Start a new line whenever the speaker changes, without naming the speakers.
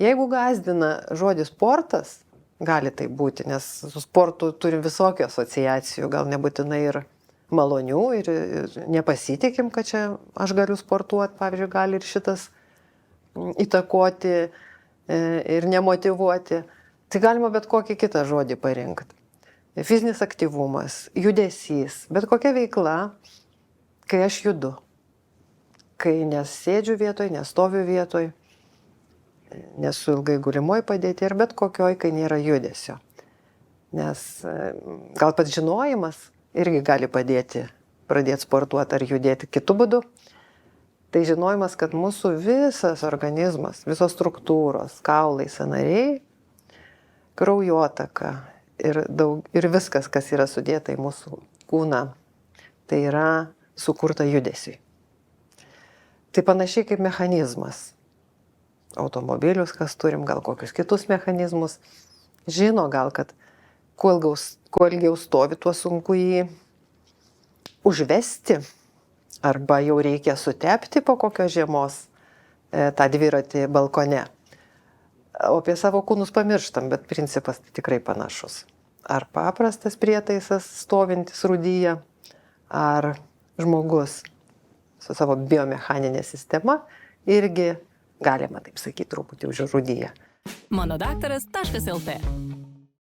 Jeigu gąsdina žodis sportas, gali tai būti, nes su sportu turim visokių asociacijų, gal nebūtinai ir malonių ir nepasitikim, kad čia aš galiu sportuoti, pavyzdžiui, gali ir šitas įtakoti ir nemotyvuoti. Tai galima bet kokį kitą žodį parinkti. Fizinis aktyvumas, judesys, bet kokia veikla, kai aš judu, kai nesėdžiu vietoj, nestoviu vietoj, nesu ilgai gulimoj padėti ir bet kokioj, kai nėra judesio. Nes gal pats žinojimas irgi gali padėti pradėti sportuoti ar judėti kitu būdu. Tai žinojimas, kad mūsų visas organizmas, visos struktūros, kaulai, sąnariai, kraujotaka ir viskas, kas yra sudėta į mūsų kūną, tai yra sukurta judesiui. Tai panašiai kaip mechanizmas. Automobilius, kas turim, gal kokius kitus mechanizmus, žino gal, kad kuo ilgiau stovi, tuo sunku jį užvesti, arba jau reikia sutepti po kokios žiemos tą dviratį balkone. O apie savo kūnus pamirštam, bet principas tai tikrai panašus. Ar paprastas prietaisas stovintis rūdyje, ar žmogus su savo biomechaninė sistema irgi galima taip sakyti truputį užrūdyje.
Monodaktaras.lt